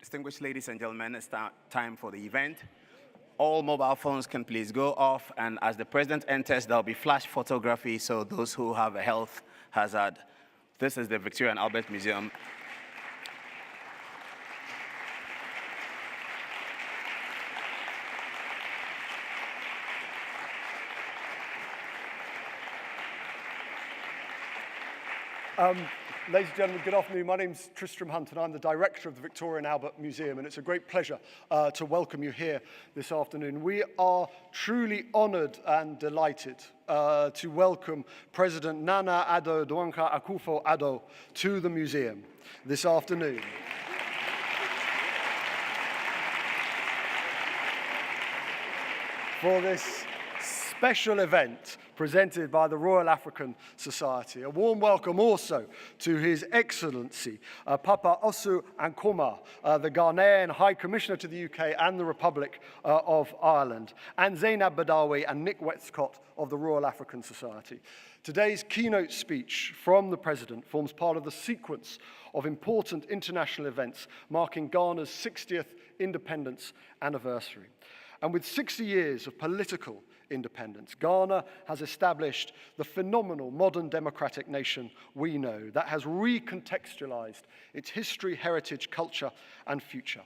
Distinguished ladies and gentlemen, it's time for the event. All mobile phones can please go off, and as the president enters, there'll be flash photography, so those who have a health hazard. This is the Victoria and Albert Museum. Ladies and gentlemen, good afternoon. My name's Tristram Hunt, and I'm the director of the Victoria and Albert Museum, and it's a great pleasure to welcome you here this afternoon. We are truly honored and delighted to welcome President Nana Akufo-Addo to the museum this afternoon. For this special event presented by the Royal African Society. A warm welcome also to His Excellency, Papa Osu Ankoma, the Ghanaian High Commissioner to the UK and the Republic of Ireland, and Zainab Badawi and Nick Westcott of the Royal African Society. Today's keynote speech from the President forms part of the sequence of important international events marking Ghana's 60th independence anniversary. And with 60 years of political independence, Ghana has established the phenomenal modern democratic nation we know that has recontextualized its history, heritage, culture, and future.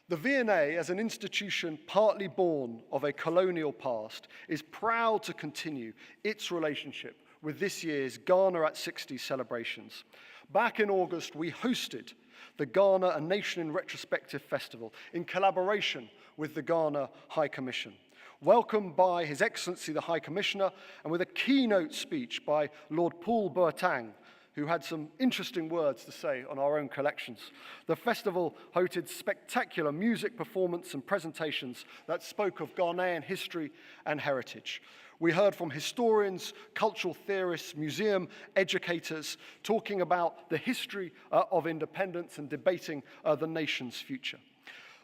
The V&A, as an institution partly born of a colonial past, is proud to continue its relationship with this year's Ghana at 60 celebrations. Back in August, we hosted the Ghana A Nation in Retrospective Festival in collaboration with the Ghana High Commission. Welcomed by His Excellency the High Commissioner, and with a keynote speech by Lord Paul Boateng, who had some interesting words to say on our own collections. The festival hosted spectacular music performance and presentations that spoke of Ghanaian history and heritage. We heard from historians, cultural theorists, museum educators, talking about the history of independence and debating the nation's future.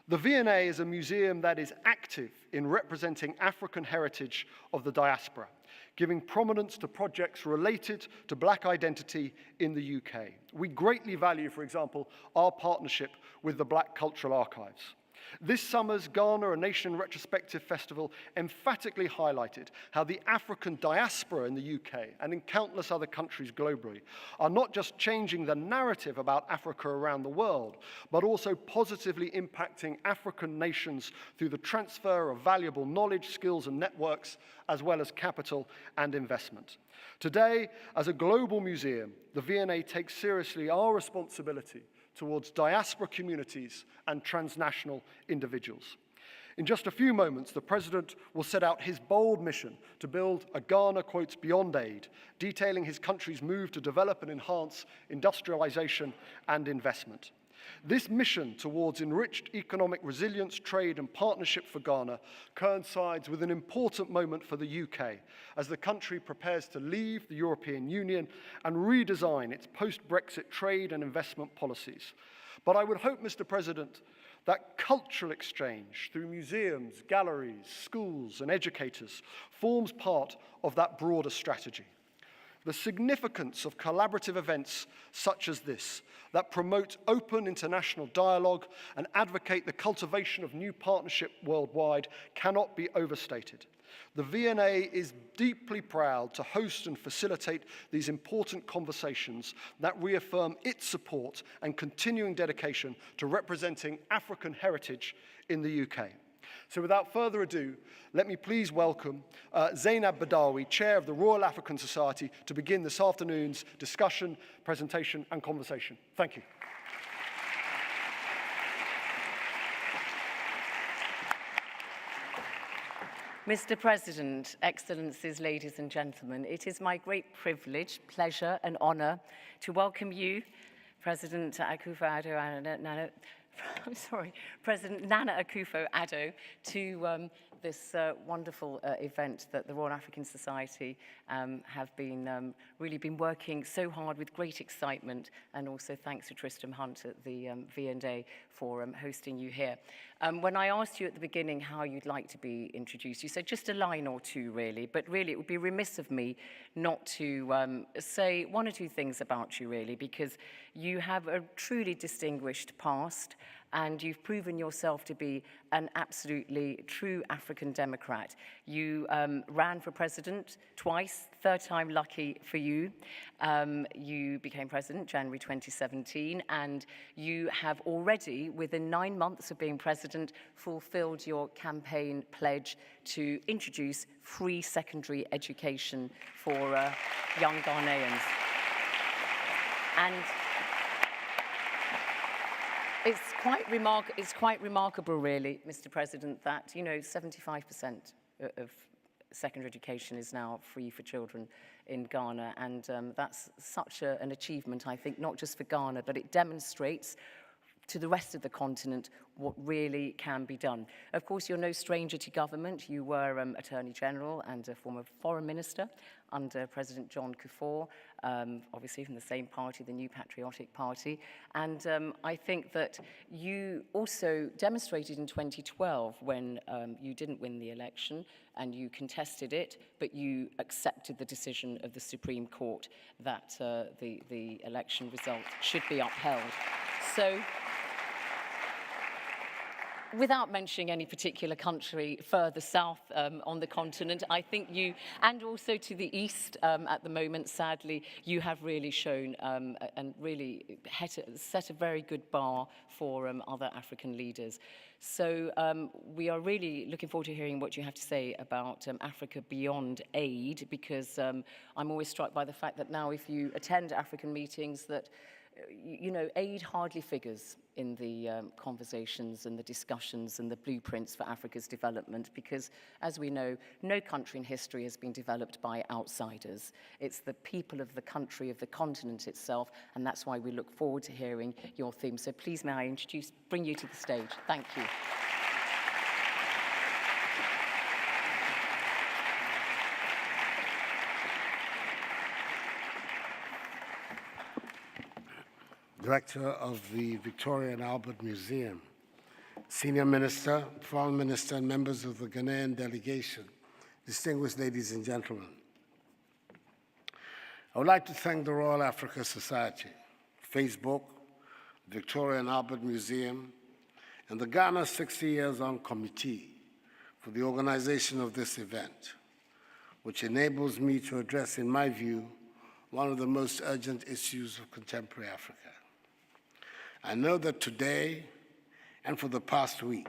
The V&A is a museum that is active in representing African heritage of the diaspora, giving prominence to projects related to Black identity in the UK. We greatly value, for example, our partnership with the Black Cultural Archives. This summer's Ghana A Nation Retrospective Festival emphatically highlighted how the African diaspora in the UK and in countless other countries globally are not just changing the narrative about Africa around the world, but also positively impacting African nations through the transfer of valuable knowledge, skills, and networks, as well as capital and investment. Today, as a global museum, the V&A takes seriously our responsibility towards diaspora communities and transnational individuals. In just a few moments, the President will set out his bold mission to build a Ghana, quotes, beyond aid, detailing his country's move to develop and enhance industrialisation and investment. This mission towards enriched economic resilience, trade and partnership for Ghana coincides with an important moment for the UK as the country prepares to leave the European Union and redesign its post-Brexit trade and investment policies. But I would hope, Mr. President, that cultural exchange through museums, galleries, schools and educators forms part of that broader strategy. The significance of collaborative events such as this that promote open international dialogue and advocate the cultivation of new partnership worldwide cannot be overstated. The V&A is deeply proud to host and facilitate these important conversations that reaffirm its support and continuing dedication to representing African heritage in the UK. So without further ado, let me please welcome Zainab Badawi, Chair of the Royal African Society, to begin this afternoon's discussion, presentation and conversation. Thank you. Mr. President, Excellencies, ladies and gentlemen, it is my great privilege, pleasure and honour to welcome you, President Akufo-Addo and President Nana Akufo-Addo, to this wonderful event that the Royal African Society have really been working so hard with great excitement, and also thanks to Tristram Hunt at the V&A for hosting you here. When I asked you at the beginning how you'd like to be introduced, you said just a line or two really, but really it would be remiss of me not to say one or two things about you really, because you have a truly distinguished past, and you've proven yourself to be an absolutely true African democrat. You ran for president twice, third time lucky for you. You became president January 2017, and you have already, within 9 months of being president, fulfilled your campaign pledge to introduce free secondary education for young Ghanaians. And it's quite remarkable, really, Mr. President, that, 75% of secondary education is now free for children in Ghana, and that's such an achievement, I think, not just for Ghana, but it demonstrates to the rest of the continent what really can be done. Of course, you're no stranger to government. You were Attorney General and a former Foreign Minister under President John Kufuor, obviously from the same party, the New Patriotic Party. And I think that you also demonstrated in 2012 when you didn't win the election and you contested it, but you accepted the decision of the Supreme Court that the election result should be upheld. So, without mentioning any particular country further south on the continent, I think you, and also to the east at the moment, sadly, you have really shown and really set a very good bar for other African leaders. So we are really looking forward to hearing what you have to say about Africa beyond aid, because I'm always struck by the fact that now if you attend African meetings that aid hardly figures in the conversations and the discussions and the blueprints for Africa's development, because, as we know, no country in history has been developed by outsiders. It's the people of the country, of the continent itself, and that's why we look forward to hearing your theme. So please may I bring you to the stage. Thank you. Director of the Victoria and Albert Museum, Senior Minister, Foreign Minister, and members of the Ghanaian delegation, distinguished ladies and gentlemen. I would like to thank the Royal Africa Society, Facebook, Victoria and Albert Museum, and the Ghana 60 Years On Committee for the organization of this event, which enables me to address, in my view, one of the most urgent issues of contemporary Africa. I know that today, and for the past week,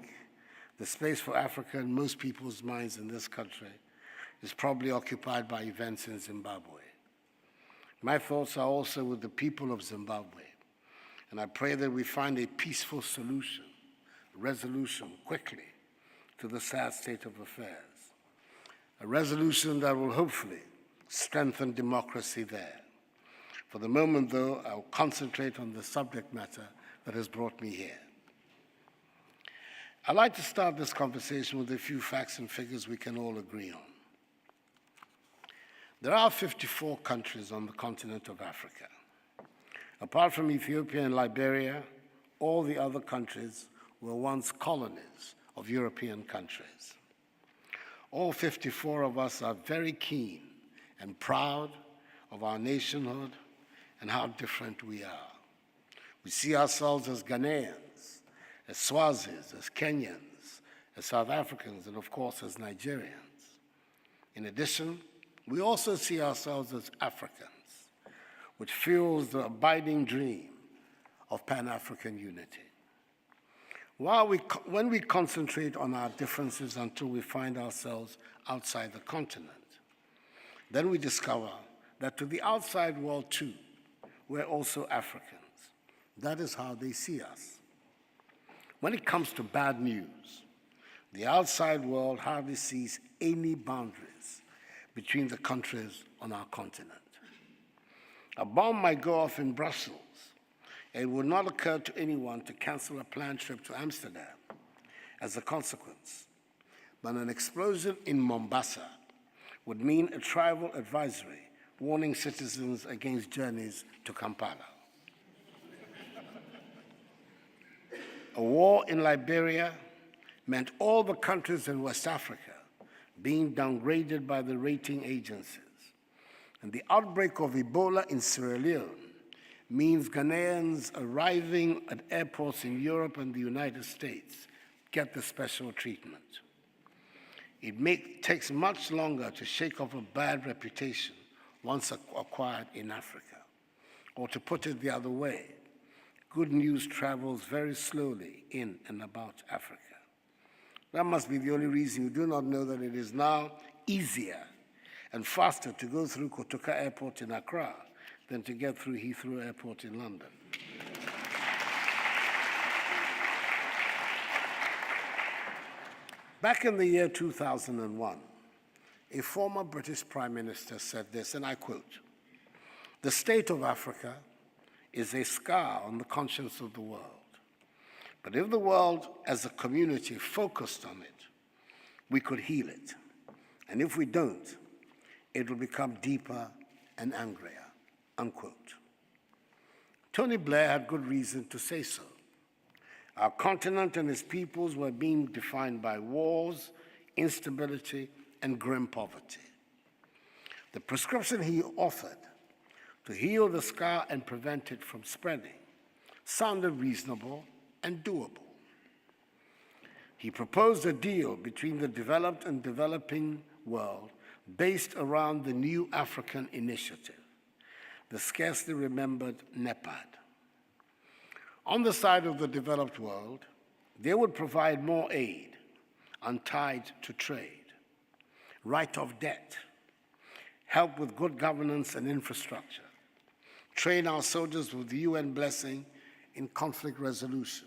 the space for Africa in most people's minds in this country is probably occupied by events in Zimbabwe. My thoughts are also with the people of Zimbabwe, and I pray that we find a peaceful solution, resolution quickly to the sad state of affairs, a resolution that will hopefully strengthen democracy there. For the moment, though, I'll concentrate on the subject matter that has brought me here. I'd like to start this conversation with a few facts and figures we can all agree on. There are 54 countries on the continent of Africa. Apart from Ethiopia and Liberia, all the other countries were once colonies of European countries. All 54 of us are very keen and proud of our nationhood and how different we are. We see ourselves as Ghanaians, as Swazis, as Kenyans, as South Africans, and of course as Nigerians. In addition, we also see ourselves as Africans, which fuels the abiding dream of Pan-African unity. When we concentrate on our differences until we find ourselves outside the continent, then we discover that to the outside world too, we're also Africans. That is how they see us. When it comes to bad news, the outside world hardly sees any boundaries between the countries on our continent. A bomb might go off in Brussels, and it would not occur to anyone to cancel a planned trip to Amsterdam as a consequence. But an explosion in Mombasa would mean a travel advisory warning citizens against journeys to Kampala. A war in Liberia meant all the countries in West Africa being downgraded by the rating agencies. And the outbreak of Ebola in Sierra Leone means Ghanaians arriving at airports in Europe and the United States get the special treatment. It takes much longer to shake off a bad reputation once acquired in Africa. Or to put it the other way, good news travels very slowly in and about Africa. That must be the only reason you do not know that it is now easier and faster to go through Kotoka Airport in Accra than to get through Heathrow Airport in London. Back in the year 2001, a former British Prime Minister said this, and I quote, "The state of Africa is a scar on the conscience of the world. But if the world as a community focused on it, we could heal it. And if we don't, it will become deeper and angrier," unquote. Tony Blair had good reason to say so. Our continent and its peoples were being defined by wars, instability, and grim poverty. The prescription he offered to heal the scar and prevent it from spreading sounded reasonable and doable. He proposed a deal between the developed and developing world based around the New African Initiative, the scarcely remembered NEPAD. On the side of the developed world, they would provide more aid, untied to trade, write-off debt, help with good governance and infrastructure, train our soldiers with the UN blessing in conflict resolution,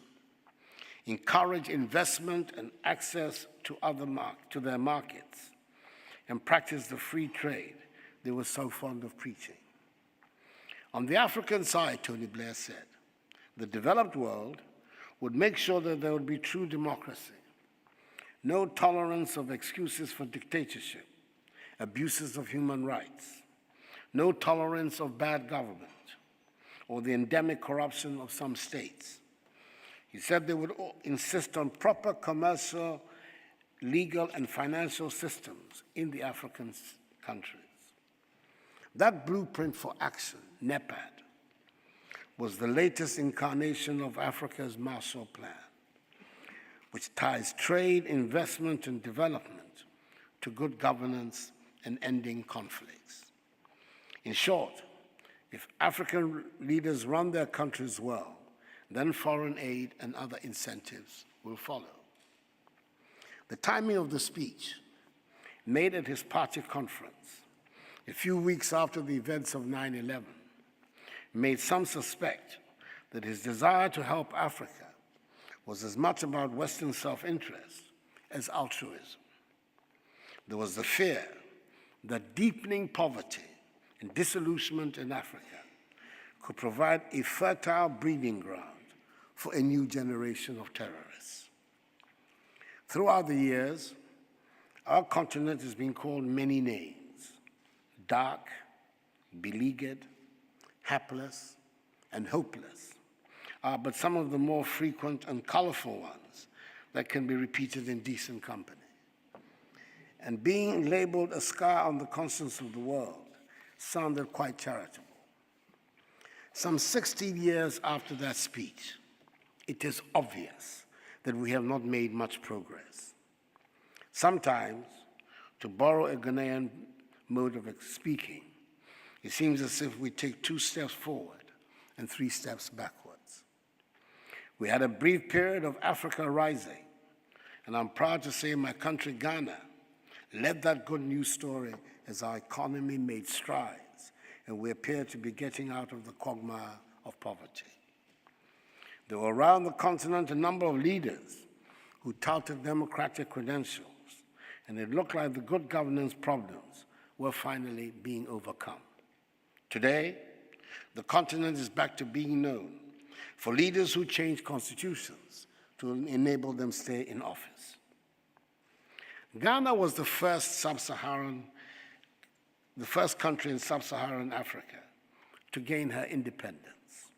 encourage investment and access to their markets, and practice the free trade they were so fond of preaching. On the African side, Tony Blair said, the developed world would make sure that there would be true democracy, no tolerance of excuses for dictatorship, abuses of human rights, no tolerance of bad government, or the endemic corruption of some states. He said they would insist on proper commercial, legal, and financial systems in the African countries. That blueprint for action, NEPAD, was the latest incarnation of Africa's Marshall Plan, which ties trade, investment, and development to good governance and ending conflicts. In short, if African leaders run their countries well, then foreign aid and other incentives will follow. The timing of the speech, made at his party conference a few weeks after the events of 9/11, made some suspect that his desire to help Africa was as much about Western self-interest as altruism. There was the fear that deepening poverty and disillusionment in Africa could provide a fertile breeding ground for a new generation of terrorists. Throughout the years, our continent has been called many names: dark, beleaguered, hapless, and hopeless, but some of the more frequent and colorful ones that can be repeated in decent company. And being labeled a scar on the conscience of the world sounded quite charitable. Some 16 years after that speech, it is obvious that we have not made much progress. Sometimes, to borrow a Ghanaian mode of speaking, it seems as if we take 2 steps forward and 3 steps backwards. We had a brief period of Africa rising, and I'm proud to say my country, Ghana, led that good news story as our economy made strides, and we appear to be getting out of the quagmire of poverty. There were around the continent a number of leaders who touted democratic credentials, and it looked like the good governance problems were finally being overcome. Today, the continent is back to being known for leaders who change constitutions to enable them stay in office. Ghana was the first country in sub-Saharan Africa to gain her independence,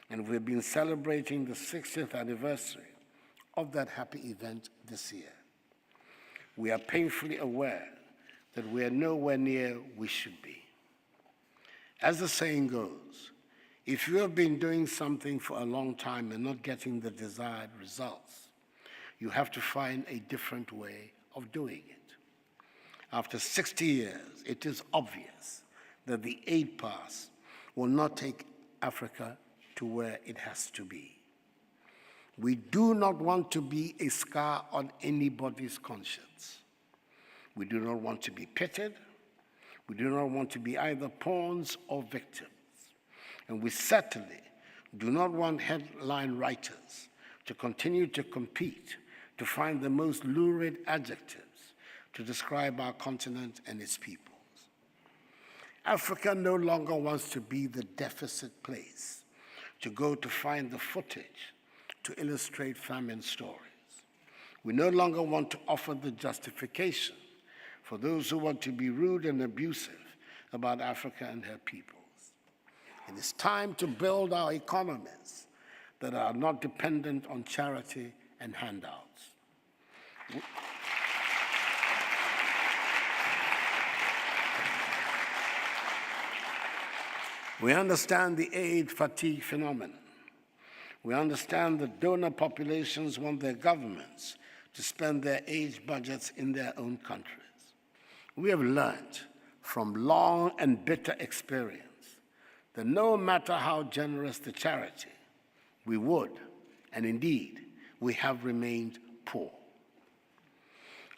and we've been celebrating the 60th anniversary of that happy event this year. We are painfully aware that we are nowhere near we should be. As the saying goes, If you have been doing something for a long time and not getting the desired results, you have to find a different way of doing it. After 60 years, it is obvious that the aid pass will not take Africa to where it has to be. We do not want to be a scar on anybody's conscience. We do not want to be pitied. We do not want to be either pawns or victims. And we certainly do not want headline writers to continue to compete to find the most lurid adjectives to describe our continent and its peoples. Africa no longer wants to be the deficit place to go to find the footage to illustrate famine stories. We no longer want to offer the justification for those who want to be rude and abusive about Africa and her peoples. It is time to build our economies that are not dependent on charity and handouts. We understand the aid fatigue phenomenon. We understand that donor populations want their governments to spend their aid budgets in their own countries. We have learned from long and bitter experience that no matter how generous the charity, we would, and indeed, we have remained poor.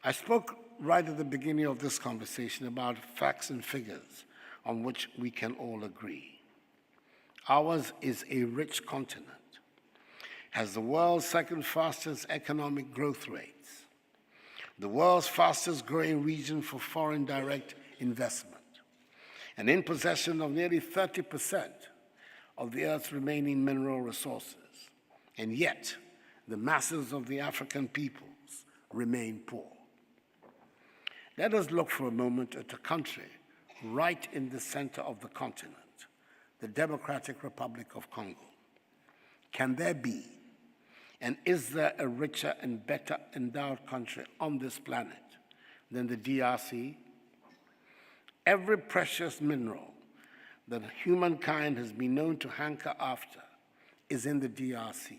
I spoke right at the beginning of this conversation about facts and figures on which we can all agree. Ours is a rich continent, has the world's second fastest economic growth rates, the world's fastest growing region for foreign direct investment, and in possession of nearly 30% of the Earth's remaining mineral resources. And yet, the masses of the African peoples remain poor. Let us look for a moment at a country right in the center of the continent, the Democratic Republic of Congo. Can there be, and is there a richer and better endowed country on this planet than the DRC? Every precious mineral that humankind has been known to hanker after is in the DRC.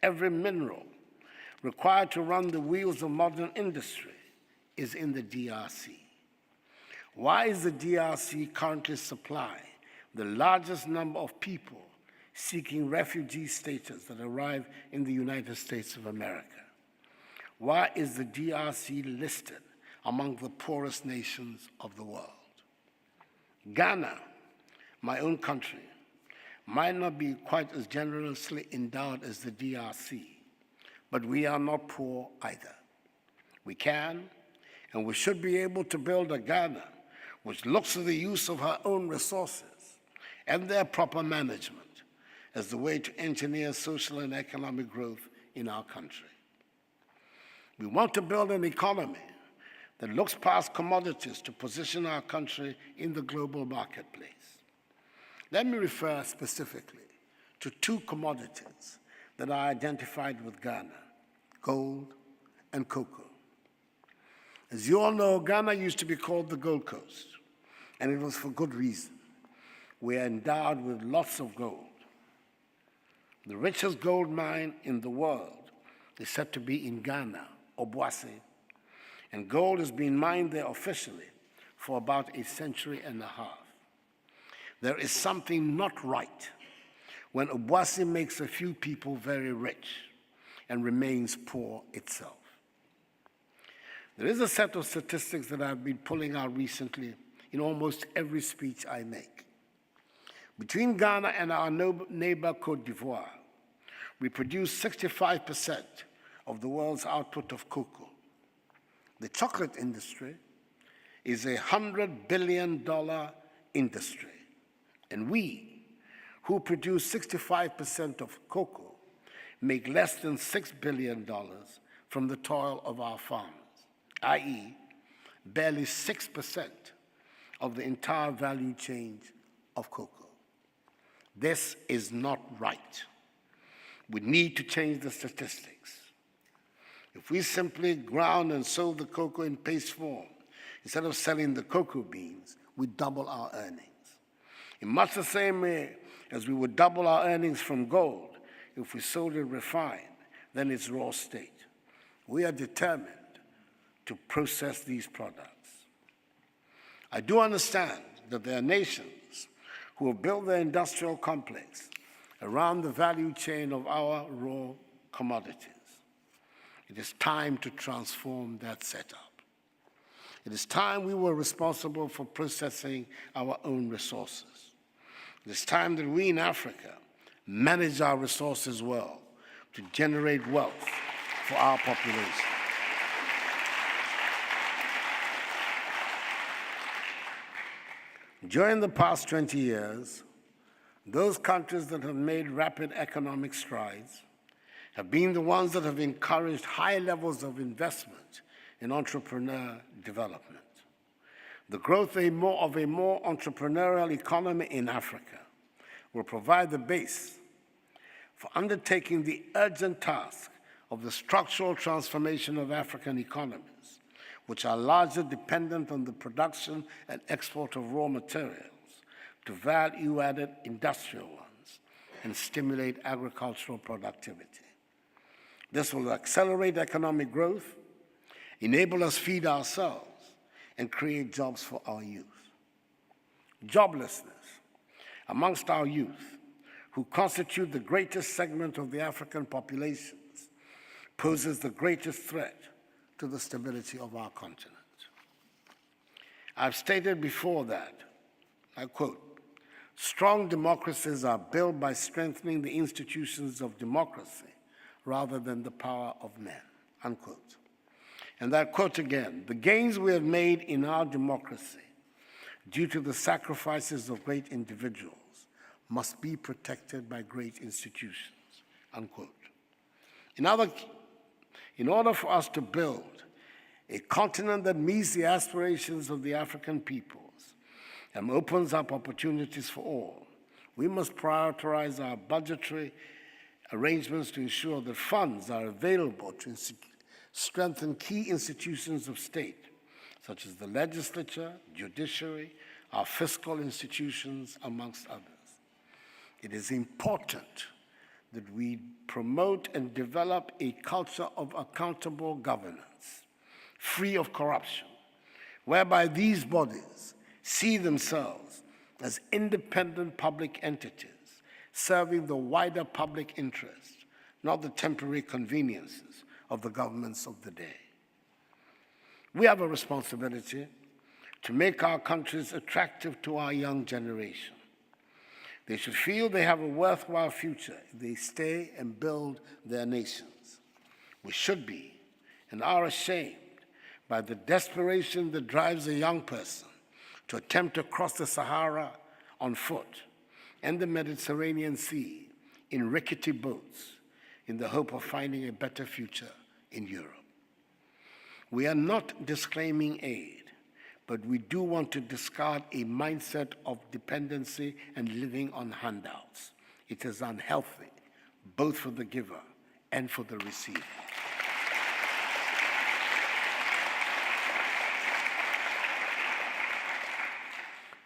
Every mineral required to run the wheels of modern industry is in the DRC. Why is the DRC currently supplying the largest number of people seeking refugee status that arrive in the United States of America? Why is the DRC listed among the poorest nations of the world? Ghana, my own country, might not be quite as generously endowed as the DRC, but we are not poor either. We can and we should be able to build a Ghana which looks to the use of her own resources and their proper management as the way to engineer social and economic growth in our country. We want to build an economy that looks past commodities to position our country in the global marketplace. Let me refer specifically to two commodities that are identified with Ghana: gold and cocoa. As you all know, Ghana used to be called the Gold Coast, and it was for good reason. We are endowed with lots of gold. The richest gold mine in the world is said to be in Ghana, Obuasi, and gold has been mined there officially for about a century and a half. There is something not right when Obuasi makes a few people very rich and remains poor itself. There is a set of statistics that I've been pulling out recently in almost every speech I make. Between Ghana and our neighbor Côte d'Ivoire, we produce 65% of the world's output of cocoa. The chocolate industry is a $100 billion industry, and we, who produce 65% of cocoa, make less than $6 billion from the toil of our farmers, i.e., barely 6% of the entire value chain of cocoa. This is not right. We need to change the statistics. If we simply ground and sold the cocoa in paste form, instead of selling the cocoa beans, we double our earnings. In much the same way, as we would double our earnings from gold if we sold it refined than its raw state. We are determined to process these products. I do understand that there are nations who have built their industrial complex around the value chain of our raw commodities. It is time to transform that setup. It is time we were responsible for processing our own resources. It is time that we in Africa manage our resources well to generate wealth for our population. During the past 20 years, those countries that have made rapid economic strides have been the ones that have encouraged high levels of investment in entrepreneur development. The growth of a more entrepreneurial economy in Africa will provide the base for undertaking the urgent task of the structural transformation of African economies, which are largely dependent on the production and export of raw materials, to value-added industrial ones and stimulate agricultural productivity. This will accelerate economic growth, enable us to feed ourselves, and create jobs for our youth. Joblessness amongst our youth, who constitute the greatest segment of the African populations, poses the greatest threat to the stability of our continent. I've stated before that, I quote, "Strong democracies are built by strengthening the institutions of democracy rather than the power of men," unquote. And that quote again, "The gains we have made in our democracy due to the sacrifices of great individuals must be protected by great institutions," unquote. In order for us to build a continent that meets the aspirations of the African peoples and opens up opportunities for all, we must prioritize our budgetary arrangements to ensure that funds are available to strengthen key institutions of state, such as the legislature, judiciary, our fiscal institutions, amongst others. It is important that we promote and develop a culture of accountable governance, free of corruption, whereby these bodies see themselves as independent public entities, serving the wider public interest, not the temporary conveniences of the governments of the day. We have a responsibility to make our countries attractive to our young generation. They should feel they have a worthwhile future if they stay and build their nations. We should be and are ashamed by the desperation that drives a young person to attempt to cross the Sahara on foot and the Mediterranean Sea in rickety boats in the hope of finding a better future in Europe. We are not disclaiming aid, but we do want to discard a mindset of dependency and living on handouts. It is unhealthy, both for the giver and for the receiver.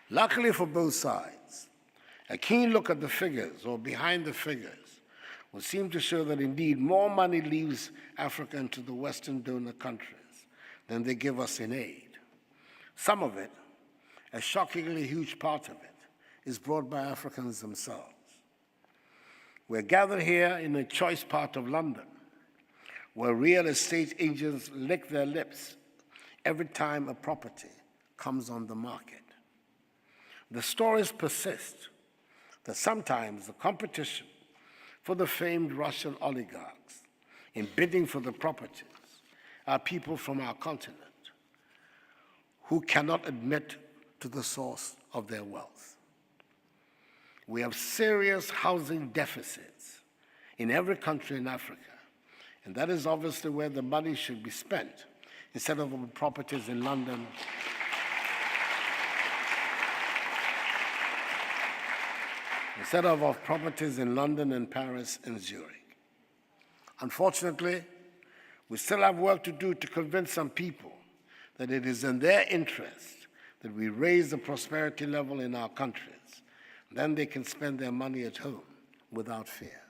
Luckily for both sides, a keen look at the figures or behind the figures will seem to show that indeed more money leaves Africa into the Western donor countries than they give us in aid. Some of it, a shockingly huge part of it, is brought by Africans themselves. We're gathered here in a choice part of London, where real estate agents lick their lips every time a property comes on the market. The stories persist that sometimes the competition for the famed Russian oligarchs in bidding for the properties are people from our continent who cannot admit to the source of their wealth. We have serious housing deficits in every country in Africa, and that is obviously where the money should be spent instead of on properties in London and Paris and Zurich. Unfortunately, we still have work to do to convince some people that it is in their interest that we raise the prosperity level in our countries, Then they can spend their money at home without fear.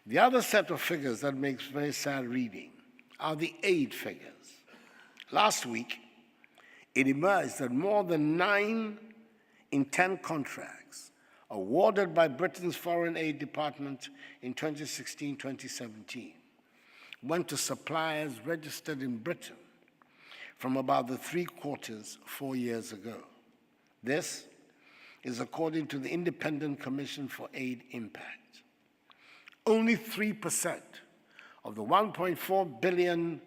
The other set of figures that makes very sad reading are the aid figures. Last week, it emerged that more than 9 in 10 contracts awarded by Britain's Foreign Aid Department in 2016-2017 went to suppliers registered in Britain from about the 4 years ago. This is according to the Independent Commission for Aid Impact. Only 3% of the £1.4 billion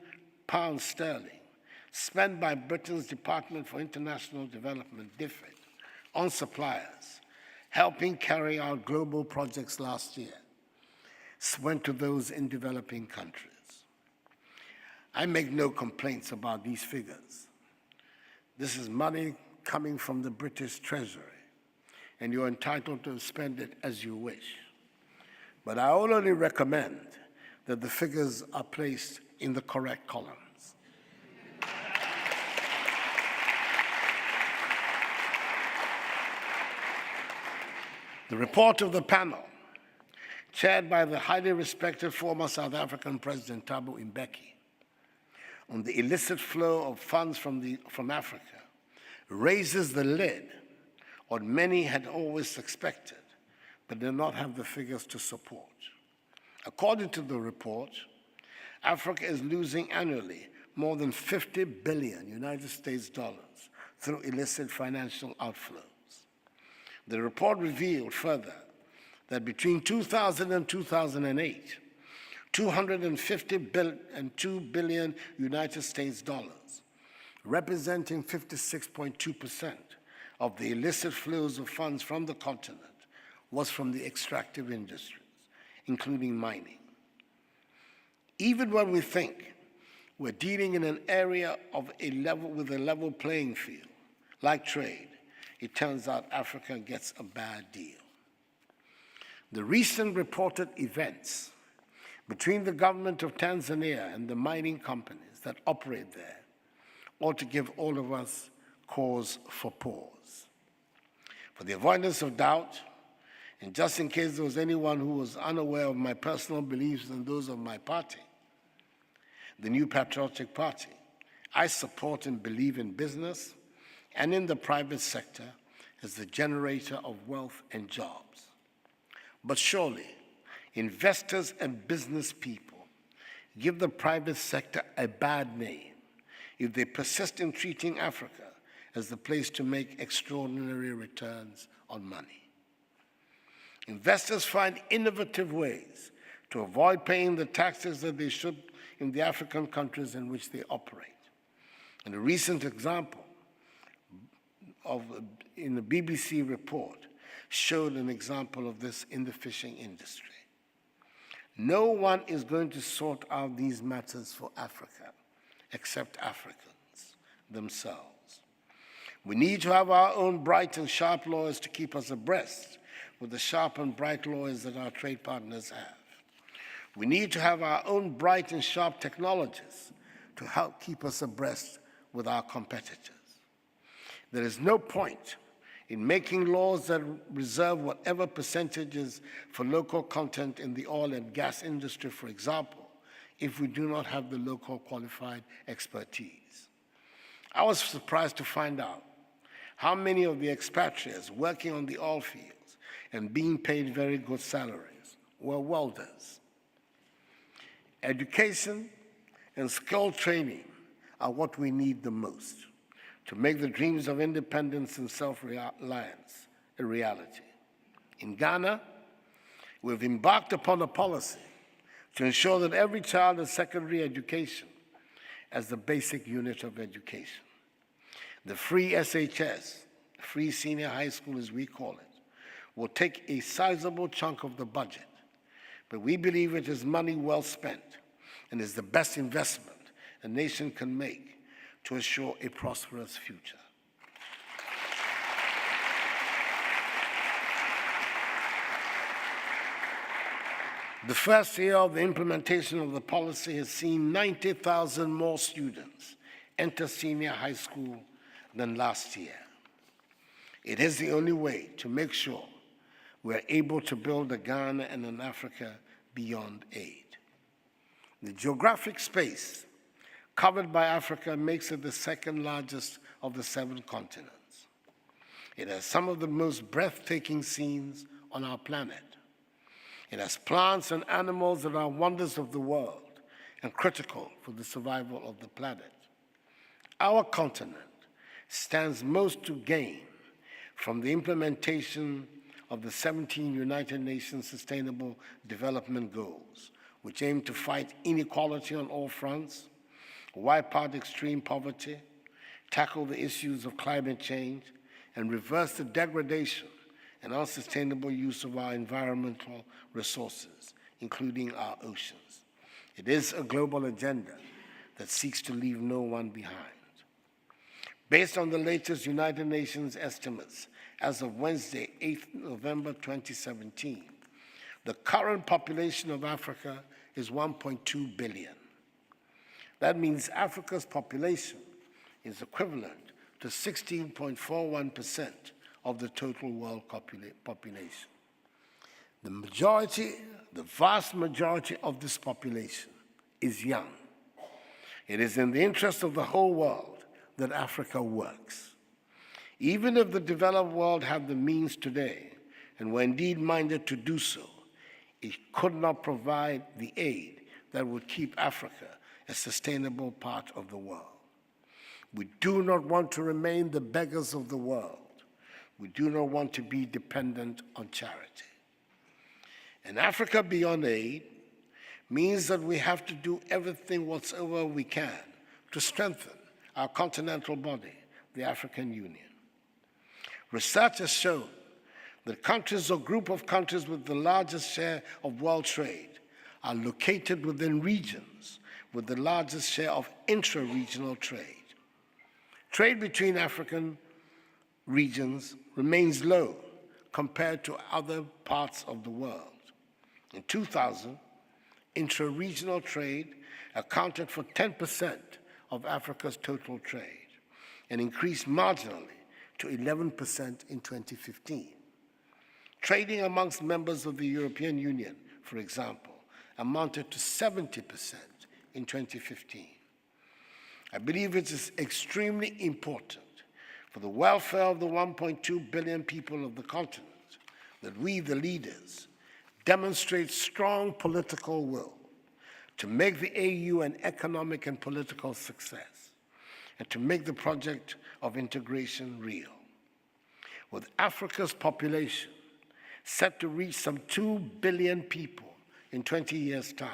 spent by Britain's Department for International Development, DFID, on suppliers helping carry out global projects last year went to those in developing countries. I make no complaints about these figures. This is money coming from the British Treasury, and you're entitled to spend it as you wish. But I will only recommend that the figures are placed in the correct columns. The report of the panel, chaired by the highly respected former South African President Thabo Mbeki, on the illicit flow of funds from Africa, raises the lid on many had always suspected, but did not have the figures to support. According to the report, Africa is losing annually more than 50 billion United States dollars through illicit financial outflows. The report revealed further that between 2000 and 2008, 252 billion United States dollars, representing 56.2% of the illicit flows of funds from the continent, was from the extractive industries, including mining. Even when we think we're dealing in an area with a level playing field, like trade, it turns out Africa gets a bad deal. The recent reported events between the government of Tanzania and the mining companies that operate there ought to give all of us cause for pause. For the avoidance of doubt, and just in case there was anyone who was unaware of my personal beliefs and those of my party, the New Patriotic Party, I support and believe in business and in the private sector as the generator of wealth and jobs. But surely, investors and business people give the private sector a bad name if they persist in treating Africa as the place to make extraordinary returns on money. Investors find innovative ways to avoid paying the taxes that they should in the African countries in which they operate. And a recent example in the BBC report showed an example of this in the fishing industry. No one is going to sort out these matters for Africa except Africans themselves. We need to have our own bright and sharp lawyers to keep us abreast with the sharp and bright lawyers that our trade partners have. We need to have our own bright and sharp technologists to help keep us abreast with our competitors. There is no point in making laws that reserve whatever percentages for local content in the oil and gas industry, for example, if we do not have the local qualified expertise. I was surprised to find out how many of the expatriates working on the oil fields and being paid very good salaries were welders. Education and skill training are what we need the most to make the dreams of independence and self-reliance a reality. In Ghana, we've embarked upon a policy to ensure that every child has secondary education as the basic unit of education. The free SHS, free senior high school as we call it, will take a sizable chunk of the budget, but we believe it is money well spent and is the best investment a nation can make to assure a prosperous future. The first year of the implementation of the policy has seen 90,000 more students enter senior high school than last year. It is the only way to make sure we're able to build a Ghana and an Africa beyond aid. The geographic space covered by Africa makes it the second largest of the 7 continents. It has some of the most breathtaking scenes on our planet. It has plants and animals that are wonders of the world and critical for the survival of the planet. Our continent stands most to gain from the implementation of the 17 United Nations Sustainable Development Goals, which aim to fight inequality on all fronts, wipe out extreme poverty, tackle the issues of climate change, and reverse the degradation and unsustainable use of our environmental resources, including our oceans. It is a global agenda that seeks to leave no one behind. Based on the latest United Nations estimates, as of Wednesday, 8th November 2017, the current population of Africa is 1.2 billion. That means Africa's population is equivalent to 16.41% of the total world population. The vast majority of this population is young. It is in the interest of the whole world that Africa works. Even if the developed world had the means today, and were indeed minded to do so, it could not provide the aid that would keep Africa a sustainable part of the world. We do not want to remain the beggars of the world. We do not want to be dependent on charity. And Africa beyond aid means that we have to do everything whatsoever we can to strengthen our continental body, the African Union. Research has shown that countries or group of countries with the largest share of world trade are located within regions with the largest share of intra-regional trade. Trade between African regions remains low compared to other parts of the world. In 2000, intra-regional trade accounted for 10% of Africa's total trade and increased marginally to 11% in 2015. Trading amongst members of the European Union, for example, amounted to 70% in 2015. I believe it is extremely important for the welfare of the 1.2 billion people of the continent that we, the leaders, demonstrate strong political will to make the AU an economic and political success and to make the project of integration real. With Africa's population set to reach some 2 billion people in 20 years' time,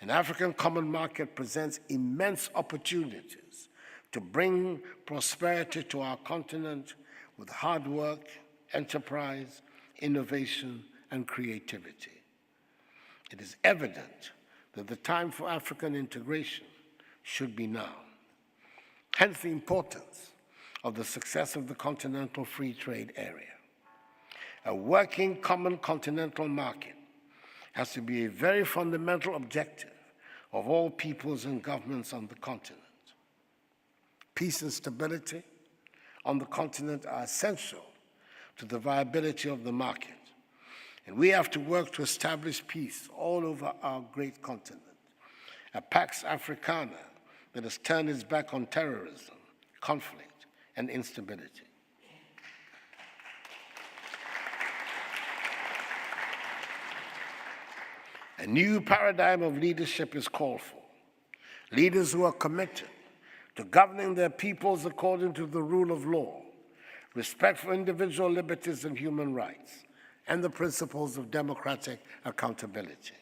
an African common market presents immense opportunities to bring prosperity to our continent with hard work, enterprise, innovation, and creativity. It is evident that the time for African integration should be now. Hence the importance of the success of the continental free trade area. A working common continental market has to be a very fundamental objective of all peoples and governments on the continent. Peace and stability on the continent are essential to the viability of the market, and we have to work to establish peace all over our great continent, a Pax Africana that has turned its back on terrorism, conflict, and instability. A new paradigm of leadership is called for. Leaders who are committed to governing their peoples according to the rule of law, respect for individual liberties and human rights, and the principles of democratic accountability.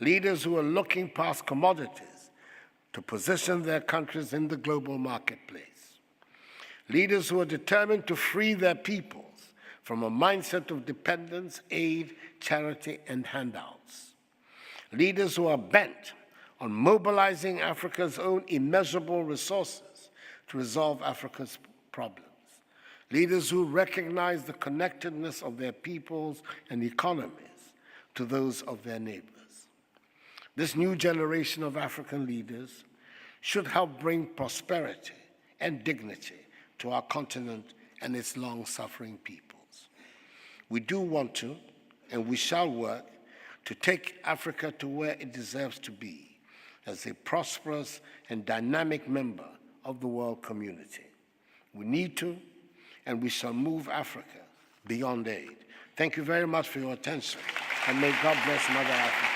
Leaders who are looking past commodities to position their countries in the global marketplace. Leaders who are determined to free their peoples from a mindset of dependence, aid, charity, and handouts. Leaders who are bent on mobilizing Africa's own immeasurable resources to resolve Africa's problems. Leaders who recognize the connectedness of their peoples and economies to those of their neighbors. This new generation of African leaders should help bring prosperity and dignity to our continent and its long-suffering peoples. We do want to, and we shall work to take Africa to where it deserves to be as a prosperous and dynamic member of the world community. We need to, and we shall move Africa beyond aid. Thank you very much for your attention, and may God bless Mother Africa.